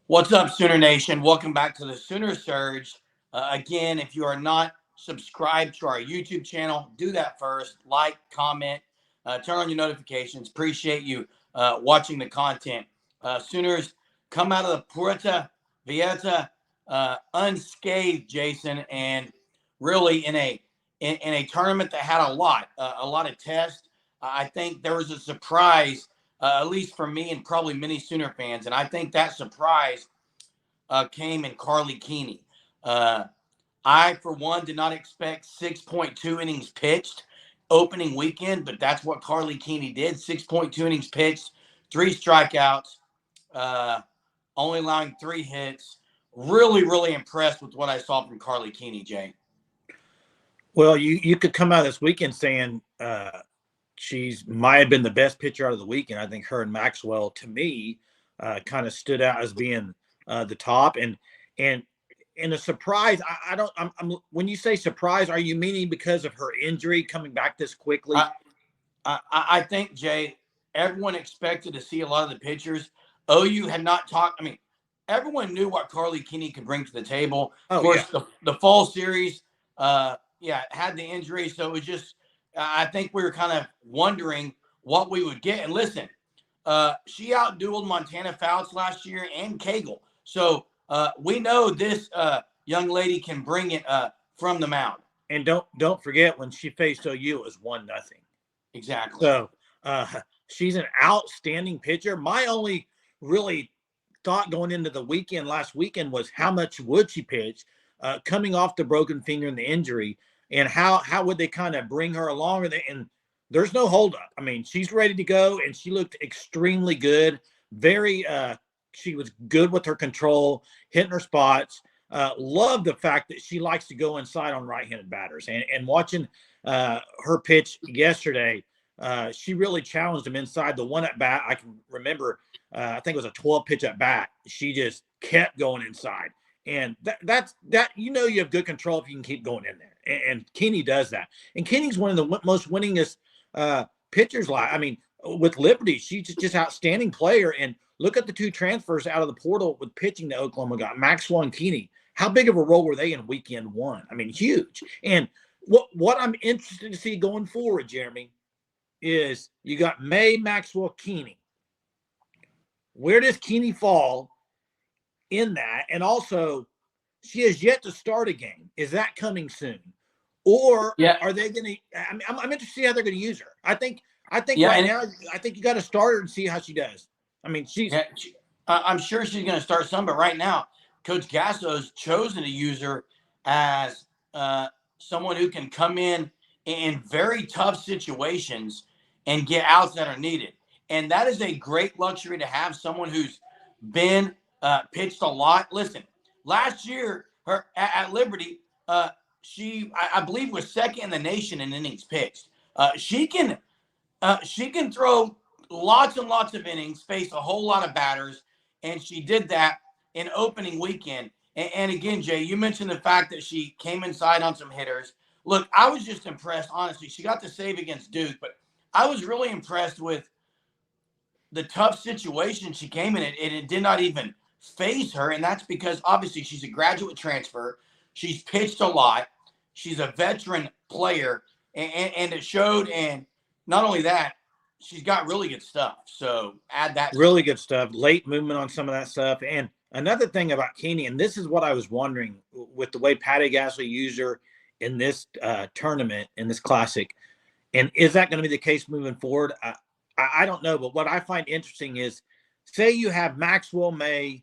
What's up, Sooner Nation? Welcome back to the Sooner Surge. Again, if you are not subscribed to our YouTube channel, do that first. Like, comment, turn on your notifications. Appreciate you watching the content. Sooners come out of the Puerto, Vallarta unscathed, Jason, and really in a tournament that had a lot of tests. I think there was a surprise, at least for me and probably many Sooner fans, and I think that surprise came in Karlie Keeney. Uh, I, for one, did not expect 6.2 innings pitched opening weekend, but that's what Karlie Keeney did. 6.2 innings pitched, three strikeouts, uh, only allowing three hits. Really, really impressed with what I saw from Karlie Keeney, Jay. Well, you could come out this weekend saying she's might have been the best pitcher out of the weekend. I think her and Maxwell, to me, kind of stood out as being the top. And and a surprise. I don't. I'm when you say surprise, are you meaning because of her injury coming back this quickly? I, I think, Jay, everyone expected to see a lot of the pitchers. OU had not talked. I mean, everyone knew what Karlie Keeney could bring to the table. Of Oh course, yeah. the fall series, had the injury. So it was just, I think we were kind of wondering what we would get. And listen, she outdueled Montana Fouts last year and Cagle. So we know this young lady can bring it from the mound. And don't forget when she faced OU, it was 1-0. Exactly. So uh, she's an outstanding pitcher. My only really thought going into the weekend last weekend was how much would she pitch coming off the broken finger and the injury, and how would they kind of bring her along? And there's no holdup. I mean, she's ready to go, and she looked extremely good. Very, she was good with her control, hitting her spots. Love the fact that she likes to go inside on right-handed batters, and watching her pitch yesterday. She really challenged him inside the one at bat. I can remember, I think it was a 12 pitch at bat. She just kept going inside. And that's you have good control if you can keep going in there. And Keeney does that. And Keeney's one of the most winningest pitchers. I mean, with Liberty, she's just outstanding player. And look at the two transfers out of the portal with pitching that Oklahoma got, Maxwell and Keeney. How big of a role were they in weekend one? I mean, huge. And what I'm interested to see going forward, Jeremy, is you got May, Maxwell, Keeney. Where does Keeney fall in that? And also, she has yet to start a game. Is that coming soon? Or Yeah. are they going to? I'm interested to see how they're going to use her. I think Yeah. right And now, I think you got to start her and see how she does. I mean, she's. yeah, I'm sure she's going to start some, but right now, Coach Gasso's chosen to use her as someone who can come in very tough situations and get outs that are needed. And that is a great luxury to have someone who's been pitched a lot. Listen, last year her at Liberty, I believe was second in the nation in innings pitched. She can throw lots and lots of innings, face a whole lot of batters, and she did that in opening weekend. And again, Jay, you mentioned the fact that she came inside on some hitters. Look, I was just impressed, honestly. She got the save against Duke, but I was really impressed with the tough situation she came in, and it did not even phase her. And that's because obviously she's a graduate transfer. She's pitched a lot. She's a veteran player, and it showed. And not only that, she's got really good stuff. So add that to it. Really good stuff. Late movement on some of that stuff. And another thing about Keeney, and this is what I was wondering with the way Patty Gasly used her in this tournament, in this classic, and is that going to be the case moving forward? I don't know. But what I find interesting is, say you have Maxwell, May,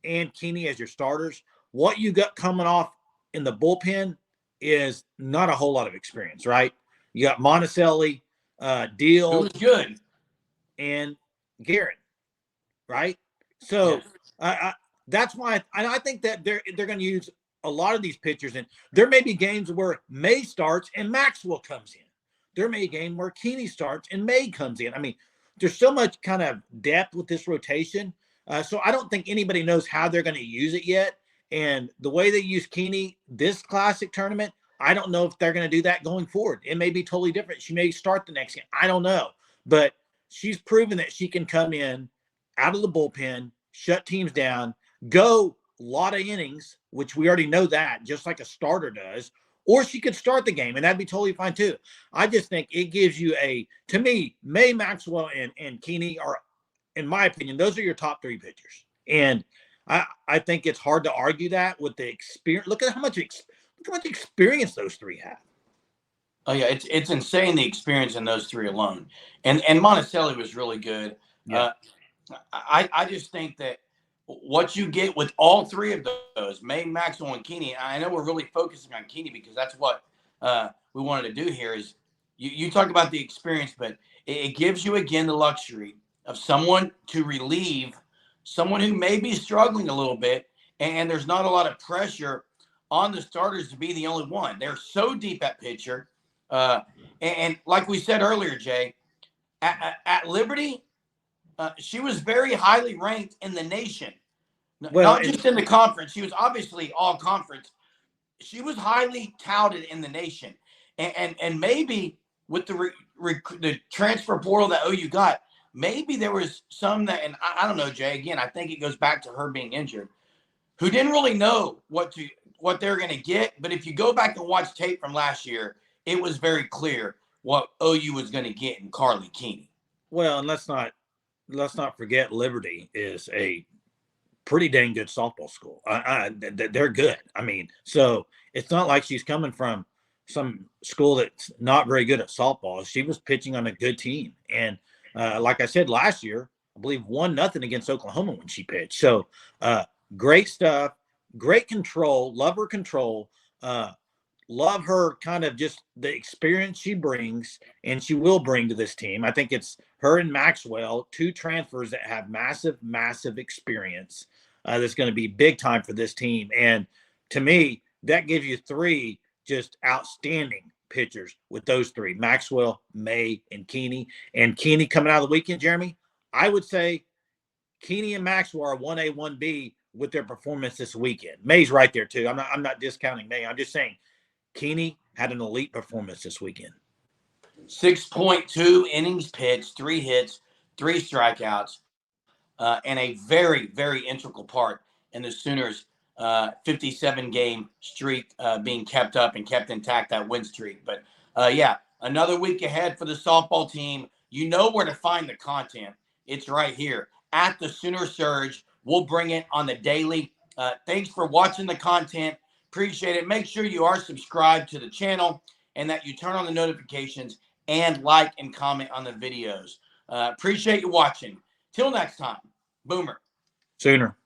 and Keeney as your starters. What you got coming off in the bullpen is not a whole lot of experience, right? You got Monticelli, It Deal, was good. and Garrett, right? So Yes. that's why I think that they're going to use a lot of these pitchers, and there may be games where May starts and Maxwell comes in. There may be a game where Keeney starts and May comes in. I mean, there's so much kind of depth with this rotation, so I don't think anybody knows how they're going to use it yet. And the way they use Keeney this classic tournament, I don't know if they're going to do that going forward. It may be totally different. She may start the next game. I don't know, but she's proven that she can come in out of the bullpen, shut teams down, go a lot of innings, which we already know that, just like a starter does, or she could start the game, and that'd be totally fine too. I just think it gives you to me, May, Maxwell, and Keeney are, in my opinion, those are your top three pitchers. And I think it's hard to argue that with the experience. Look how much experience those three have. Oh yeah, it's insane the experience in those three alone. And Monticelli was really good. Yeah. I just think that what you get with all three of those, May, Maxwell, and Keeney. I know we're really focusing on Keeney because that's what we wanted to do here. Is you talk about the experience, but it gives you again the luxury of someone to relieve someone who may be struggling a little bit, and there's not a lot of pressure on the starters to be the only one. They're so deep at pitcher. And like we said earlier, Jay, at Liberty, she was very highly ranked in the nation, Well, not just in the conference. She was obviously all conference. She was highly touted in the nation, and maybe with the transfer portal that OU got, maybe there was some that, and I don't know, Jay. Again, I think it goes back to her being injured, who didn't really know what they're going to get. But if you go back and watch tape from last year, it was very clear what OU was going to get in Karlie Keeney. Well, and let's not forget Liberty is a pretty dang good softball school. They're good. I mean, so it's not like she's coming from some school that's not very good at softball. She was pitching on a good team, and like I said last year, I believe 1-0 against Oklahoma when she pitched. So great stuff, great control. Love her control. Love her kind of just the experience she brings and she will bring to this team. I think it's her and Maxwell, two transfers that have massive experience. That's going to be big time for this team. And to me, that gives you three just outstanding pitchers with those three: Maxwell, May, and Keeney. And Keeney coming out of the weekend, Jeremy, I would say Keeney and Maxwell are 1A, 1B with their performance this weekend. May's right there too. I'm not discounting May. I'm just saying Keeney had an elite performance this weekend. 6.2 innings pitched, 3 hits, 3 strikeouts, and a very, very integral part in the Sooners' 57-game streak being kept up and kept intact, that win streak. But, yeah, another week ahead for the softball team. You know where to find the content. It's right here at the Sooner Surge. We'll bring it on the daily. Thanks for watching the content. Appreciate it. Make sure you are subscribed to the channel and that you turn on the notifications and like and comment on the videos. Appreciate you watching. Till next time, Boomer. Sooner.